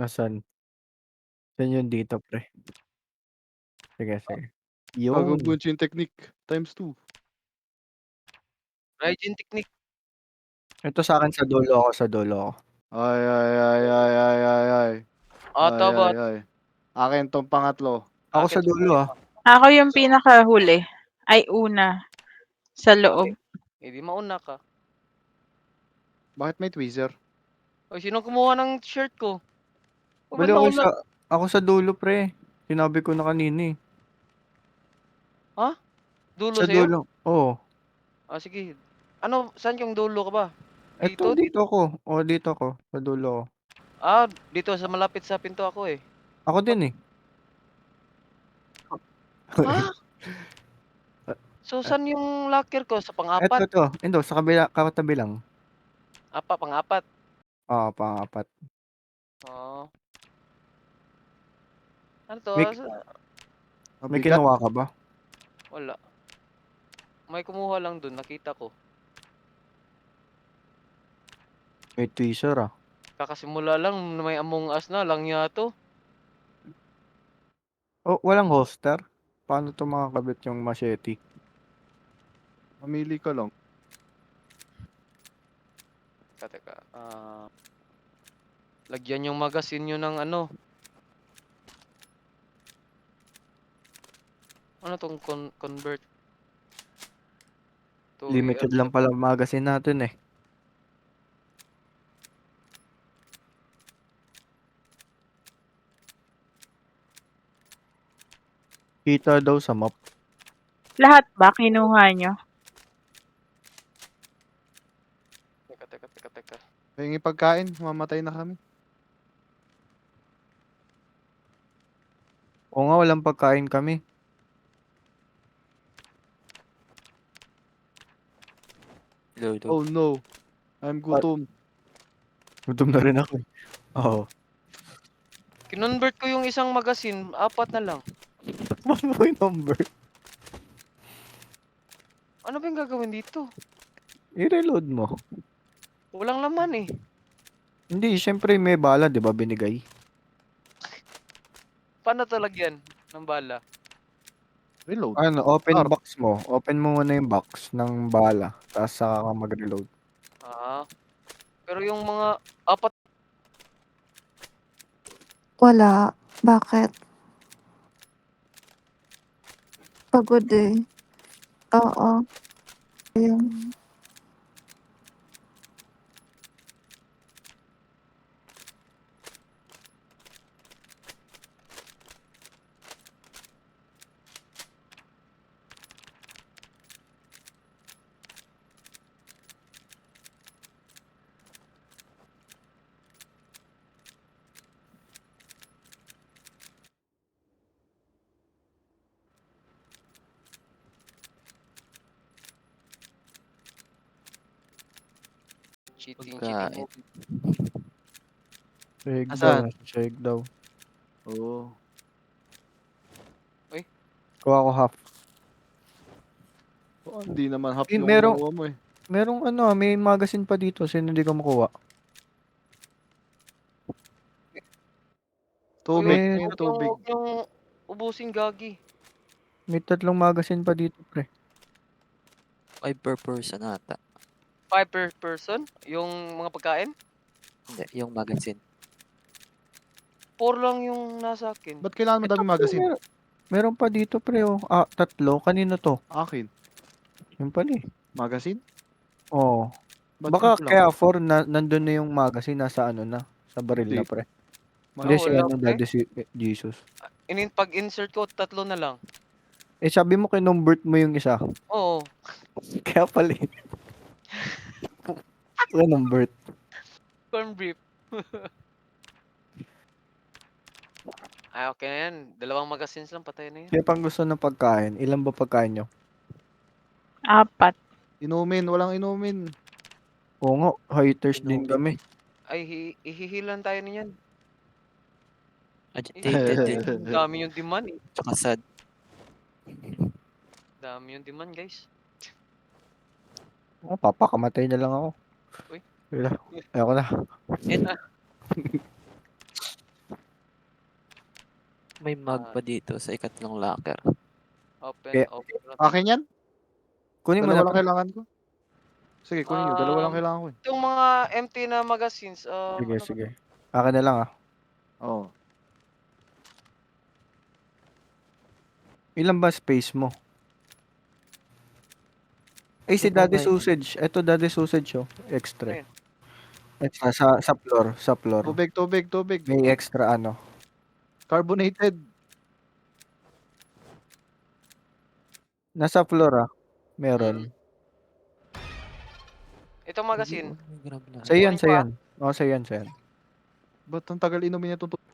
Nasaan? Saan yun dito pre? Sige. Bagong Yun. Bunshin technique times 2. Raijin technique. Ito sa'kin sa dulo ako. Ay, ay, ay, ay, ay, ay, ay. Ay, Tama. ay, ay. Akin 'tong pangatlo. Ako Akin sa dulo, Ako yung pinakahuli. Ay, una. Sa loob. Eh, di mauna ka. Bakit may tweezer? Oy, sino kumuha ng shirt ko? O, ba't Bali nauna? ako sa dulo pre. Sinabi ko na kanina eh. Ha? Dulo Sa sa'yo? dulo, oo. Sige. Ano, saan yung dulo ka ba? Eto dito ako. Dito ako. Sa dulo ako. Dito sa malapit sa pinto ako eh. Ako din eh. Ha? So, saan yung locker ko? Sa pang-apat? Eto. Endo, sa kabila, katabi lang. Pang-apat. Oo, pang-apat. Oo. Ano to? May Mabigat. kinuha ka ba? Wala. May kumuha lang dun, nakita ko. May tweezer ah. Kakasimula lang, may Among Us na lang to. Walang holster? Paano to makakabit yung machete? Mamili ka lang. Teka. Lagyan yung magazine nyo ng ano. Ano tong convert? Limited lang pala magazine natin eh. Kita daw sa map. Lahat ba kinuha nyo? Teka. Hingi pagkain, mamatay na kami. Oo nga, walang pagkain kami. Load. Oh no. I'm gutom. Gutom na rin ako eh. Oo. Kinonvert ko yung isang magazine, 4 na lang. Ano mo yung number? Ano ba yung gagawin dito? I-reload mo. Walang laman eh. Hindi, syempre may bala, di ba binigay? Paano to lagyan ng bala? Reload. Open box mo. Open mo muna yung box ng bala. Tapos saka ka mag-reload. Pero yung mga 4. Wala. Bakit? Pagod eh. Oo. Ayun. Cheating Pagkain. movie. Shake daw. Oo. Kuha ko half. Hindi naman half Eh, yung merong- nakuha mo eh. Merong may magazine pa dito. Sino hindi ko makuha? Tubig. May- Yung tubig. Huwag yung ubusin gagi. May 3 magazine pa dito, pre. 5 per person ata. 5 per person? Yung mga pagkain? Hindi, yung magazine. 4 lang yung nasa akin. Ba't kailangan mo Ito, daming pre, magazine? Meron pa dito, pre. 3. Kanino to? Akin. Yung pala eh. Magazine? Oo. Ba't Baka ito lang? kaya 4 nandun na yung magazine. Nasa sa baril na, Hindi. pre. Hindi Hindi si wala, pre. Daddy Jesus. Pag-insert ko, 3 na lang. Sabi mo kinumbert mo yung isa. Oo. Kaya pala eh. Anong birth? Corn beef. Ay, okay na yan. 2 magazines lang, patay na yan. Kaya pang gusto ng pagkain, ilan ba pagkain nyo? 4. Inumin, walang inumin. Oo nga, haters din Inumin. kami. Ay, ihihilan tayo niyan. Agitated din. Dami yung demand eh. Tsaka sad. Dami yung demand, guys. Oh, papakamatay na lang ako. Uy. Wala. Ayoko na. May mug pa dito sa ikatlong locker. Open, Kaya- open. Akin yan? Kunin mo na. Dalawa lang kailangan ko. Sige, kunin nyo. Dalawa lang kailangan ko. Itong mga empty na magazines, Sige, ano ba sige. Akin na lang ah. Oo. Ilan ba space mo? Eh, si Ito ba Daddy yun? Sausage. Ito, Daddy Sausage oh. Extra. Ayun. Extra sa floor. Sa floor. Tubig, tubig, tubig. May extra ano. Carbonated. Nasa floor ah. Meron. Itong magazine. Grab na. Sa yan, Kunin sa pa. yan. Oh, sa yan, sa yan. Ba't ang tagal inumin itong tubig?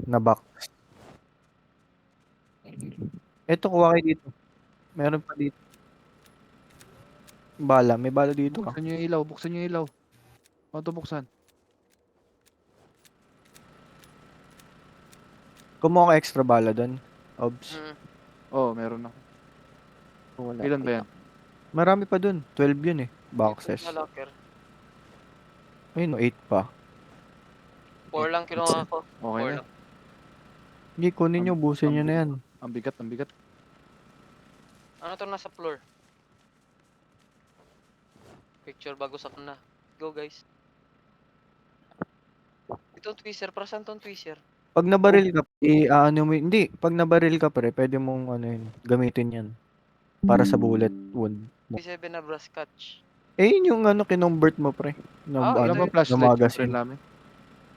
Na box. Ito, kuha kayo dito. Meron pa dito. Bala. May bala dito ah. Buksan nyo yung ilaw, buksan nyo yung ilaw. Paano ito buksan? Kumuha ka extra bala doon. Obs. Oo, meron ako. Wala. Ilan ba yan? Marami pa doon. 12 yun eh. Boxes. Sa locker. Ayun, 8 pa. 4 lang kinuha ko. Okay 4 na. lang. Hindi, kunin nyo. Busin nyo na yan. Ang bigat, ang bigat. Ano to nasa floor? Picture bago sa na. Go guys. Itong twister, para saan tong twister? Pag nabaril ka, ano mo, hindi. Pag nabaril ka pre, pwede mong ano yun, gamitin yan. Para sa bullet wound. 7 na brass catch. Eh, yun yung ano, kinumbert mo pre. Na, Ah, Wala ito ba yun. flashlight na yung magazine. friend namin?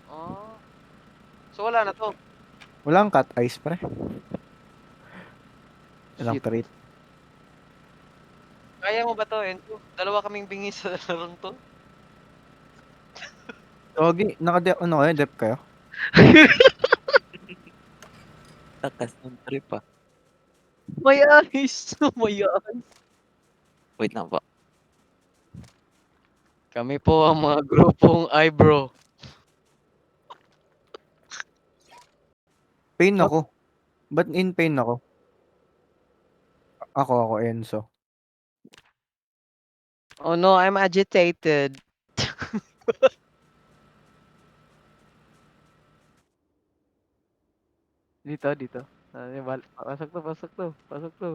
Oh. So wala na to. Walang cut eyes pre. Walang Shit. crit. Kaya mo ba to, Enzo? 2 kaming bingi sa larong to. Togi, ano kayo, dep kayo? Takas ng trip ah. May eyes! May eyes! Wait lang po. Kami po ang mga grupong eyebrow. Pain ako. Ba't in pain ako? Ako, Enzo. Oh no, I'm agitated. Dito. Pasok to.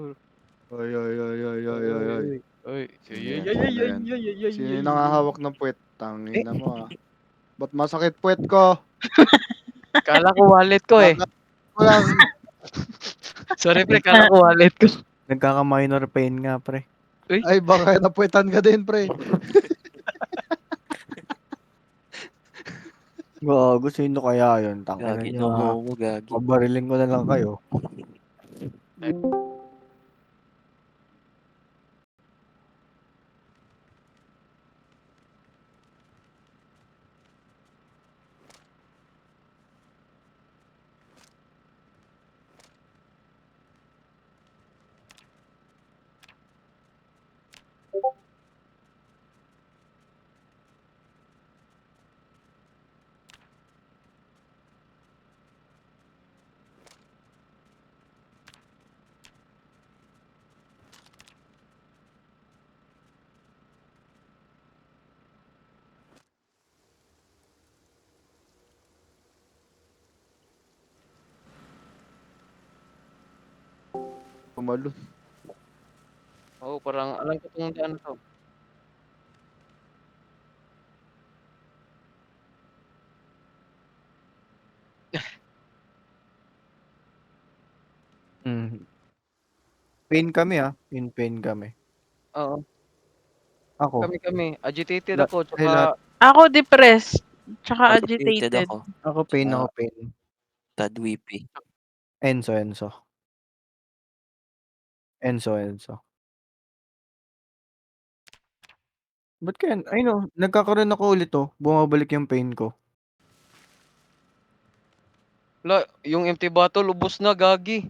Oy, oy, oy, oy, oy, oy, oy. Oy, Sige, sino yung nangahawak ng puwet? Tangina mo ah. Ba't masakit puwet ko? Kala ko wallet ko eh. Walang... Sorry pre, kala ko wallet ko. Nagkaka-minor pain nga pre. Ay, baka napuwetan ka din, pre. Gago, sino kaya yun? Tangina Gagi, nyo no ah. mo, gagi. Pabarilin ko na lang kayo. Tumalon. Oo, parang alam ko 'tong daan na 'to. Hmm. Pain kami, in pain kami. Oo, Ako, kami. Agitated la ako ay tsaka lahat Ako depressed, tsaka Agitated agitated. ako. ako pain, Tsaka ako pain. tad weepy. Enzo. Ba't kaya ayun nagkakaroon ako ulit bumabalik yung pain ko. yung empty bottle ubos na, gagi.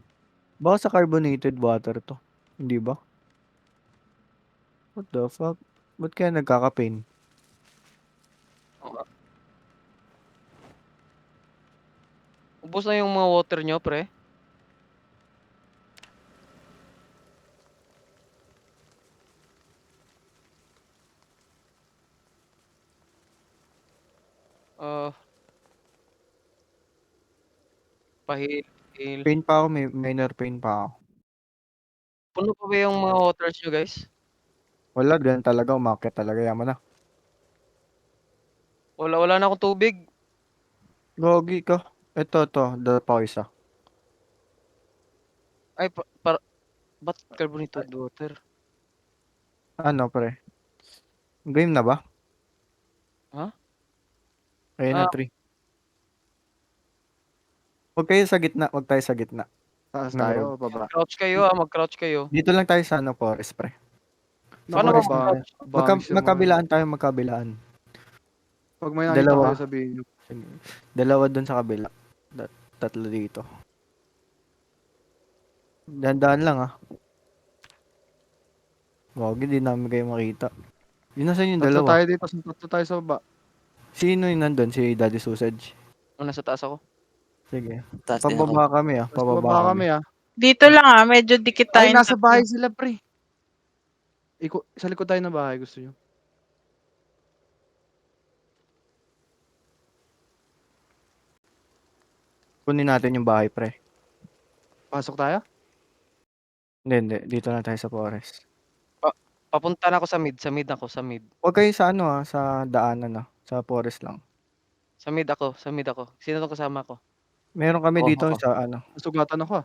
Baka sa carbonated water 'to, hindi ba? What the fuck? Ba't kaya nagkaka-pain? Oo. Ubos na yung mga water niyo, pre? Ah, pahil. Pain pa ako, may minor pain pa ako. Puno pa ba yung mga waters niyo, guys? Wala, ganun talaga, umakyat talaga, yaman na. Wala na akong tubig. Gogi ka. Ito, dala pa ako isa. Ay, para ba't carbonated water? Ano pre, game na ba? Ha? Ayun na Ah, 3. Huwag kayo sa gitna, huwag tayo sa gitna Taas ng road. tayo o baba? mag-crouch kayo. Dito lang tayo sa forest pre. Paano ba Forest Naku, na. mag-crouch? bangis yung mga. Magkabilaan tayo, magkabilaan. Pag may nakita Dalawa. kayo sabihin nyo. Sige. Dalawa dun sa kabila. Tatlo dito. Dahan-dahan lang Wag, hindi namin kayo makita. Yun nasan yung Tatlo dalawa? tayo dito, tatlo tayo sa baba. Sino yung nandun? Si Daddy Sausage. Nasa taas ako. Sige. Taas din ako. Pababa kami Tapos baba pababa kami kami. Dito lang medyo dikit Ay, tayong nasa tatlo. bahay sila, pre. Sa likod tayo ng bahay, gusto nyo? Kunin natin yung bahay pre. Pasok tayo? Hindi. Dito na tayo sa forest. Papunta na ako sa mid. Huwag kayo sa sa daanan sa forest lang. Sa mid ako. Sino tong kasama ko? Meron kami dito Ako. sa Nasugatan ako.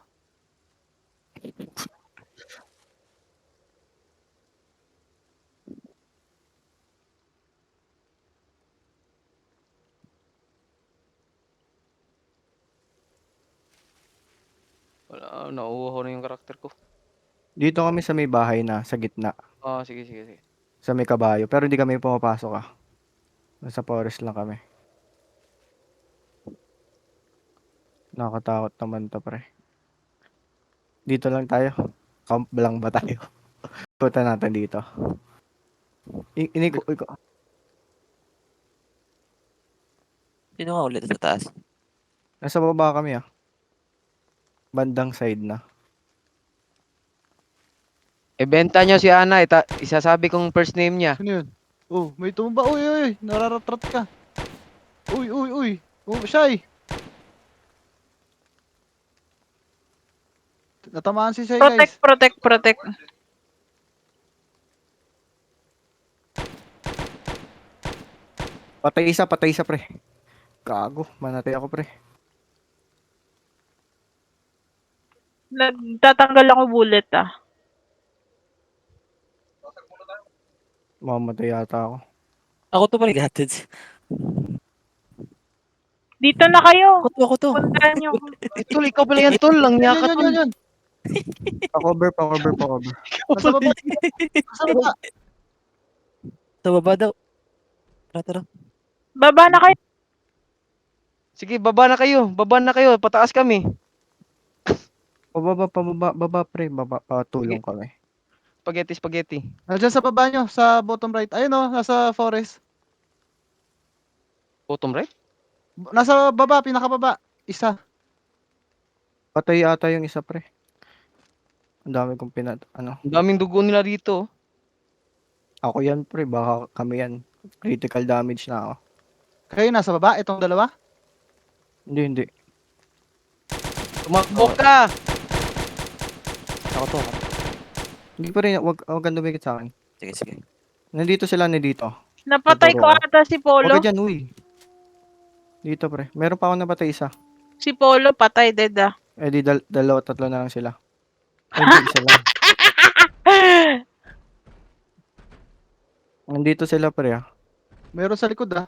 Wala, nauuhaw na yung karakter ko. Dito kami sa may bahay na sa gitna, Sige. sa may kabayo. Pero hindi kami pumapasok Nasa forest lang kami. Nakakatakot naman 'to, pre. Dito lang tayo. Camp lang ba tayo? Punta natin dito. Iko. Sino nga ulit sa taas? Nasa baba kami Bandang side na. Ibenta nyo si Ana, isasabi kong first name niya. Sino yun? Oh, may tumba. Uy. Nararatrat ka. Uy. Oh, Shy. Natamaan si Shy, guys. Protect. Patay isa, pre. Gago, manatay ako, pre. Nagtatanggal ako bullet Mamamatay yata ako. Ako to pala gatid. Dito na kayo. Ako to. Puntahan nyo ako. Tol, ikaw pala yan, tol. Lang niya ka, tol. Yun. Pa-cover, pa-cover, pa-cover. Nasa baba. Nasa baba. Sa baba daw. Tara, tara. Baba na kayo. Sige, baba na kayo. Baba na kayo. Pataas kami. Pababa, baba pre, baba, patulong kami. Spaghetti, spaghetti. Nandiyan sa baba nyo, sa bottom right. Ayun o, nasa forest. Bottom right? Nasa baba, pinakababa. Isa. Patay ata yung isa pre. Ang dami kong ano. Ang daming dugo nila dito. Ako yan pre, baka kami yan. Critical damage na ako. Kayo nasa baba, itong dalawa. Hindi. Tumakbo ka! Ako to. Hindi pa rin, wag kang dumikit sa akin. Sige, sige. Nandito sila, nandito. Napatay ko Tuturo ata si Huwag Polo. ka dyan, uy. Dito pre, meron pa ako napatay isa. Si Polo patay, dead ah. Eh di dalawa, tatlo na lang sila. Ay, hindi, isa lang. Nandito sila pre ah. Meron sa likod ah.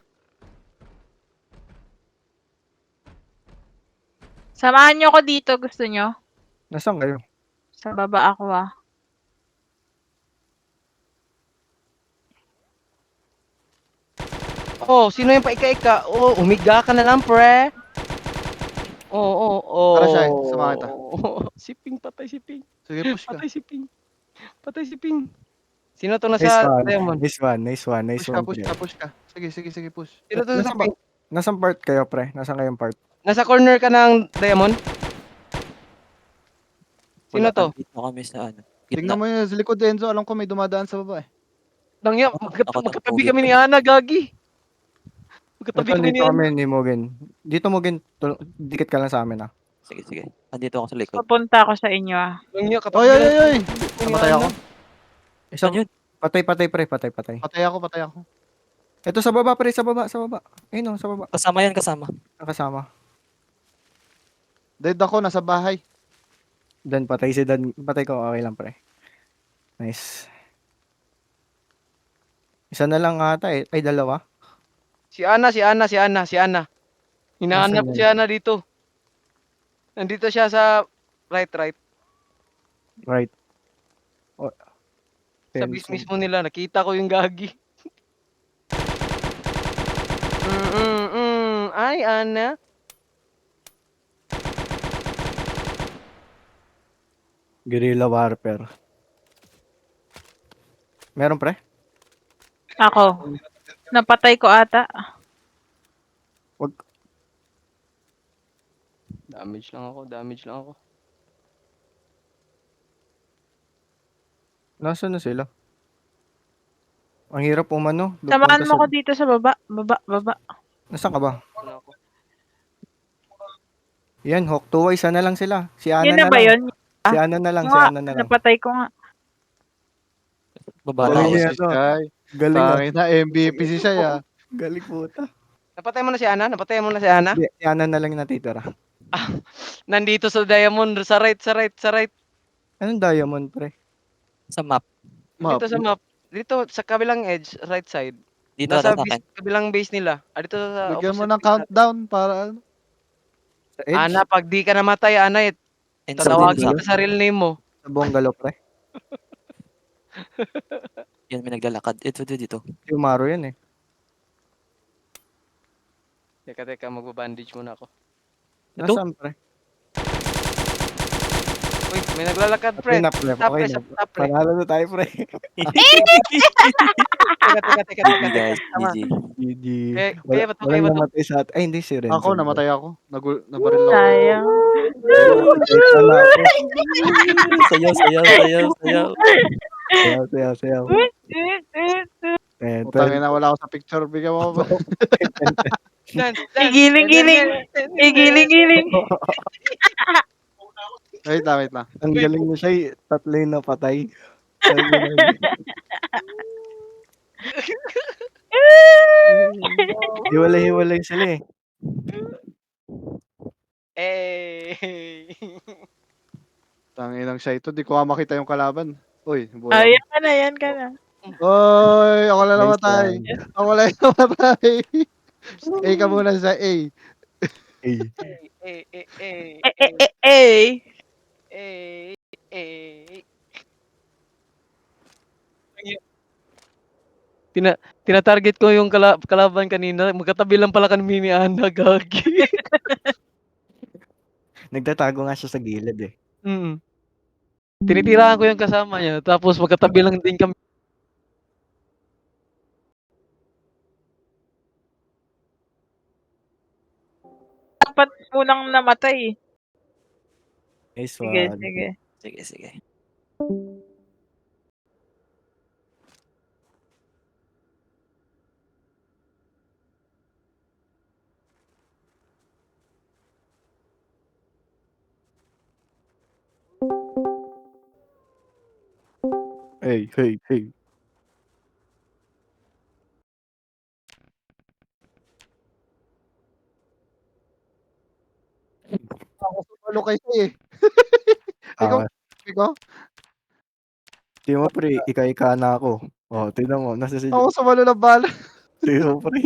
Samahan nyo ko dito, gusto nyo? Nasaan kayo? Sa baba ako ah. Oh, sino yung paika-ika? Oh, umiga ka na lang, pre. Oh. Tara, Shai, samahan kita. Si Ping, patay si Ping. Sige, push ka. Patay si Ping. Patay si Ping. Sino to Nice nasa one. Diamond? Nice one, nice one, nice Push ka, one. push pre. ka, push ka. Sige, push. Sino to nasa Ping? Nasaan part kayo pre? Nasaan kayong part? Nasa corner ka ng Diamond? Sino Wala, to? Dito kami sa ano. Tingnan Gitna. mo yun sa likod, Enzo. Alam ko may dumadaan sa baba eh. Nangya, Ako to, magkatabi pogi. kami ni Ana, gagi. Magkatabi Ito, kami ni dito Ana. kami ni Mugen. Dito Mugen, dikit ka lang sa amin ah. Sige, sige. Andito ako sa likod. Papunta ako sa inyo ah. Nangya, katabi Oy! ni Namatay ako. Ana. Isang, Saan yun? patay pre, patay. Patay ako. Ito sa baba pre, sa baba. Ayun sa baba. Kasama yan, kasama. Nakasama. Dead ako, nasa bahay. Dan patay si Dan. Patay ko, okay lang pre. Nice. Isa na lang ata eh. Ay, dalawa. Si Ana. Hinahanap Nasaan si Ana dito. Nandito siya sa right. Right. Sa base mismo nila. Nakita ko yung gagi. Ay, Ana. Guerrilla warfare. Meron pre? Ako. Napatay ko ata. Damage lang ako. Nasaan na sila? Ang hirap umano. Samahan Pupunta mo ko dito sa baba. Baba. Nasaan ka ba? Ano ako? Yan, Hawk 2, isa na lang sila. Si Ana Yun na na ba lang. yun? Si Ana na lang, si Nga, Ana na lang. napatay ko nga. Baba na Galing ako. niya. si Shai. Galing ah. Tangin na, MVP si Shai ah. Galing puta. Napatay mo na si Ana? Hindi, si Ana na lang yung natitira. Nandito sa Diamond. Sa right. Anong diamond pre? Sa map. Dito sa map. Dito sa kabilang edge, right side. Dito Nasa ata sa akin. kabilang base nila. Dito sa Bigyan mo opposite ng base countdown para ano. Sa edge? Ana, pag di ka namatay, Ana, And sa tatawagin bungalow. ka sa real name mo. Sa bungalow pre? Yan, may naglalakad. Ito, dito. Si Umaro yan eh. Teka, magbabandage muna ako. Ito? Nasaan pre? Uy, may naglalakad, Okay pre. na pre, Top okay pre, na. top pre. Panalo na tayo pre. Teka. GG guys, Tama. GG. GG. Kaya ba't Walang okay ba to? namatay sa atin. Ay hindi si Renzo. Ako, namatay ako. Nabaril ako. Sayang. Namatay ka na ako. Sayaw. Sayaw. Utangin na, wala ako sa picture. Bigyan mo ba? Dance. Igiling-giling. Wait lang. Ang galing mo siya, tatlo yung napatay. Sabi na yun. Hiwalay sila eh. Eh. Tangin ng Shai to. Di ko makita yung kalaban. Uy, buhay Ay, ako. yan ka na. Oy, ako na Nice namatay. one. Ako na namatay. A ka muna sa A. Eh. Eh. Eh. Eh. Tina-target ko yung kalaban kanina, magkatabi lang pala kami ni Ana, gagi. Nagtatago nga siya sa gilid, eh. Mm. Tinitirahan ko yung kasama niya, tapos magkatabi lang din kami. Dapat unang namatay. Nice Sige, one. sige. Sige, sige. Hey, hey, hey. Ako sumalo kay Sai eh. Ikaw, Ah, ikaw? di mo pre, ika-ika na ako. Oh, tignan mo, nasa si Ako sumalo ng bala. Sino pre?